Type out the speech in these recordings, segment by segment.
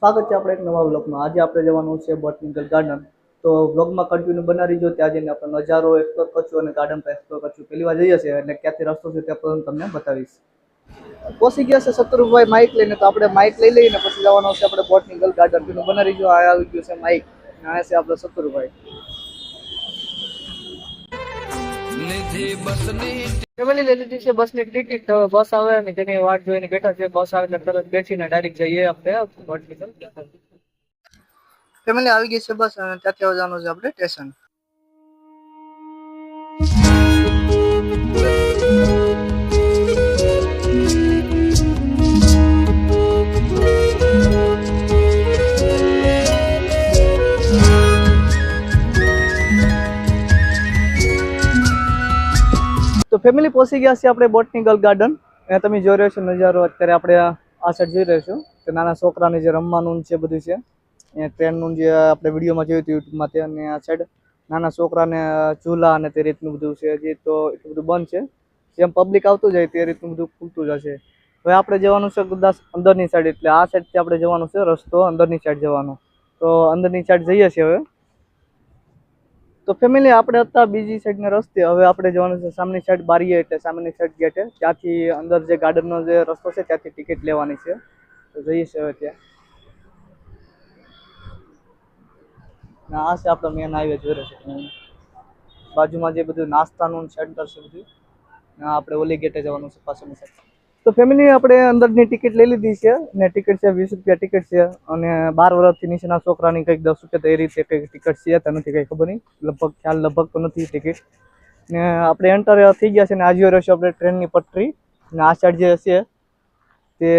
સ્વાગત છે આપણે એક નવા વ્લોગમાં। આજે આપણે જવાનું છે બોટનિકલ ગાર્ડન। તો વ્લોગમાં કન્ટિન્યુ બનાવી જો, ત્યાં જઈને આપણે નજારો એક્સપ્લોર કરશું અને ગાર્ડન પર એક્સપ્લોર કરશું। પહેલી વાર જઈએ છીએ એટલે ક્યાંથી રસ્તો છે તે પણ તમને બતાવીશ। પહોંચી ગયા છે શત્રુભાઈ માઇક લઈને, તો આપણે માઇક લઈ લઈને પછી જવાનું છે આપણે બોટનિકલ ગાર્ડન। બનાવી જો, આ આવી ગયું છે માઇક, આ છે આપણે શત્રુભાઈ। ફેમિલી લઈ લીધી છે બસની ટિકિટ। હવે બસ આવે ને તેની વાટ જોઈને બેઠા છે। બસ આવે એટલે તરત બેસીને ડાયરેક્ટ જઈએ આપણે બોટનિકલ ગાર્ડન। ફેમિલી આવી ગઈ છે બસ, અને ત્યાંથી જવાનું છે આપણે સ્ટેશન। તો ફેમિલી પહોંચી ગયા છે આપણે બોટનિકલ ગાર્ડન। અને તમે જોઈ રહ્યો છો નજારો, અત્યારે આપણે આ સાઈડ જોઈ રહ્યો છો કે નાના છોકરાને જે રમવાનું છે બધું છે। અહીંયા ટ્રેનનું જે આપણે વિડીયોમાં જોયું હતું યુટ્યુબમાં તે, અને આ સાઈડ નાના છોકરાને ઝૂલા અને તે રીતનું બધું છે। હજી તો એટલું બધું બંધ છે, જેમ પબ્લિક આવતું જાય તે રીતનું બધું ખુલતું જશે। હવે આપણે જવાનું છે કદાચ અંદરની સાઈડ, એટલે આ સાઈડથી આપણે જવાનું છે રસ્તો અંદરની સાઈડ જવાનો। તો અંદરની સાઈડ જઈએ છીએ હવે। તો ફેમિલી આપણે હતા બીજી સાઈડના રસ્તે, હવે આપણે જવાનું છે સામેની સાઈડ બારીએ, એટલે સામેની સાઈડ ગેટે। ત્યાંથી અંદર જે ગાર્ડનનો જે રસ્તો છે ત્યાંથી ટિકિટ લેવાની છે। તો જઈએ છીએ હવે ત્યાં। આ છે આપણો મેન હાઈવે જોઈ રહ્યો છે, બાજુમાં જે બધું નાસ્તાનું સેન્ટર છે બધું, આપણે ઓલી ગેટે જવાનું છે પાછળની સાઈડ। તો ફેમિલી આપણે અંદરની ટિકિટ લઈ લીધી છે, ને ટિકિટ છે 20 રૂપિયા ટિકિટ છે, અને 12 વર્ષથી નીચેના છોકરાની કંઈક 10 રૂપિયા તો એ રીતે કંઈક ટિકિટ છે, તે નથી કંઈ ખબર નહીં, લગભગ તો નથી ટિકિટ। ને આપણે એન્ટર થઈ ગયા છે, ને આ જોઈ રહ્યો છે આપણે ટ્રેનની પટરી, ને આ સાઈડ જે છે તે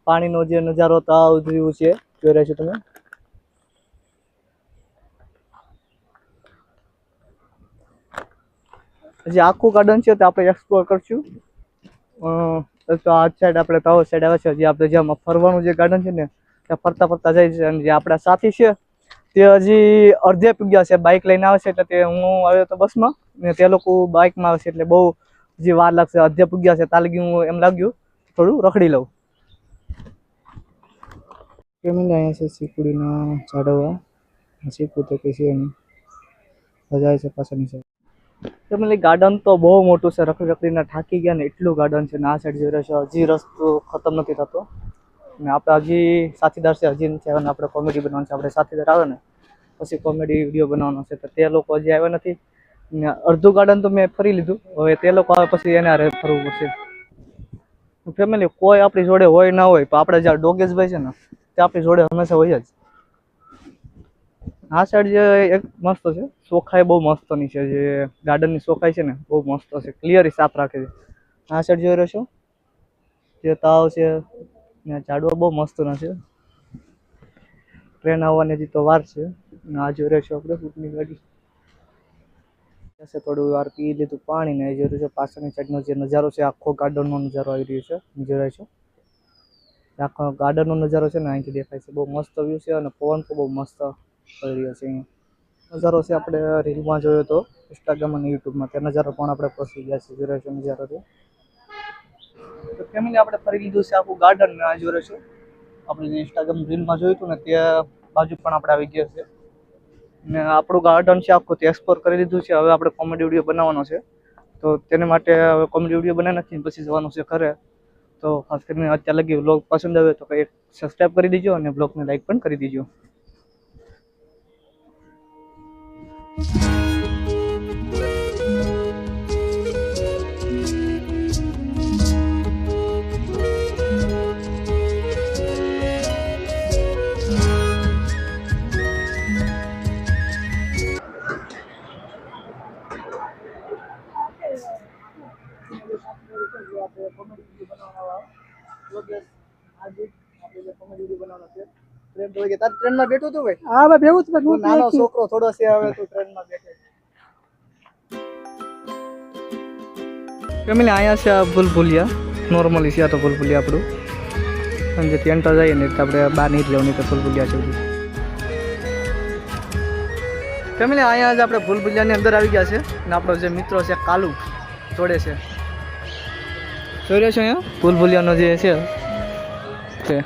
પાણીનો જે નજારો તો આ ઉભર્યું છે જોઈ રહ્યા છો તમે। જે આખું ગાર્ડન છે તે આપણે એક્સપ્લોર કરશું। તો આ સાઈડ આપણે પાવર સાઈડ આવે છે, જે આપણે જ્યાં ફરવાનું જે ગાર્ડન છે ને ત્યાં ફરતા ફરતા જાય છે। અને જે આપણા સાથી છે તે હજી અડધે પૂગ્યા છે, બાઇક લઈને આવે છે, એટલે તે હું આવ્યો તો બસમાં ને તે લોકો બાઇકમાં આવે છે, એટલે બહુ હજી વાર લાગશે। અડધે પૂગ્યા છે, તાલગી હું એમ લાગ્યું થોડું રખડી લઉં। ફેમિલી અહીંયા છે સીકુડીના ઝાડવા, સીકુ તો કે છે નહીં, જાય છે પાછળની સાઈડ। ફેમિલી ગાર્ડન તો બહુ મોટું છે, રખડીને થાકી ગયા ને એટલું ગાર્ડન છે। ને આ સાઈડ જોઈ રહ્યો છે હજી રસ્તો ખતમ નથી થતો, ને આપણે હજી સાથીદાર છે હજી નથી આવ્યા, આપણે કોમેડી બનાવવાનું છે। આપણે સાથીદાર આવે ને પછી કોમેડી વિડીયો બનાવવાનો છે, તો તે લોકો હજી આવ્યા નથી, ને અડધું ગાર્ડન તો મેં ફરી લીધું, હવે તે લોકો આવે પછી એને હારે ફરવું પડશે। ફેમિલી કોઈ આપણી જોડે હોય ના હોય, તો આપણે જ્યાં ડોગેશભાઈ છે ને તે આપણી જોડે હંમેશા હોય જ। આ સાઈડ જે એક મસ્ત છે, ચોખાઈ બહુ મસ્તની છે, જે ગાર્ડનની ચોખાઈ છે ને બહુ મસ્ત છે, ક્લિયર સાફ રાખે છે। આ સાઈડ જોઈ રહ્યો છો જે તાવ છે ને ઝાડવા બહુ મસ્તના છે, ટ્રેન આવવાની હજી તો વાર છે। આ જોઈ રહ્યો છો આપણે ફૂટની ગાડી થોડું વાર પી લીધું પાણી, ને જોઈ રહ્યો છો પાછળની સાઈડનો જે નજારો છે આખો ગાર્ડનનો નજારો આવી રહ્યો છે, જોઈ રહ્યો છો આખો ગાર્ડનનો નજારો છે ને અહીંથી દેખાય છે, બહુ મસ્ત વ્યૂ છે, અને પવન પણ બહુ મસ્ત પડી રહ્યો છે। અહીંયા નજારો છે આપણે રીલમાં જોયો હતો ઇન્સ્ટાગ્રામ અને યુટ્યુબમાં, તે નજારો પણ આપણે પહોંચી ગયા છે, જોઈ રહ્યો છો નજારો છે। તો ફેમિલી આપણે ફરી લીધું છે આખું ગાર્ડન, ને આ જોઈ રહ્યો છો આપણે જે ઇન્સ્ટાગ્રામ રીલમાં જોયું હતું ને તે બાજુ પણ આપણે આવી ગયા છે, ને આપણું ગાર્ડન છે આખું તે એક્સપ્લોર કરી લીધું છે। હવે આપણે કોમેડી વિડીયો બનાવવાનો છે, તો તેને માટે હવે કોમેડી વિડીયો બનાવી નથી પછી જવાનું છે ઘરે। તો ખાસ કરીને અત્યાર લગી વ્લોગ પસંદ આવે તો કંઈક સબસ્ક્રાઈબ કરી દીજો, અને બ્લોગને લાઈક પણ કરી દીજો। ટ્રેનમાં બેઠો તો ભાઈ? હા ભાઈ બેવું છું, નાનો છોકરો થોડો છે, હવે તું ટ્રેનમાં બેઠો। ફેમિલી અહીંયા છે આ ભૂલભુલિયા, નોર્મલી છે આ તો ભૂલભુલિયા આપણું, અને જેથી એન્ટર જઈએ ને આપણે બહાર નહીં જ લેવાની તો ભૂલભુલિયા છે બધું। ફેમિલી અહીંયા જ આપણે ભૂલભુલિયાની અંદર આવી ગયા છે, અને આપણો જે મિત્રો છે કાલુ જોડે છે, જોઈ રહ્યો છે અહીંયા ભૂલભુલિયાનો જે છે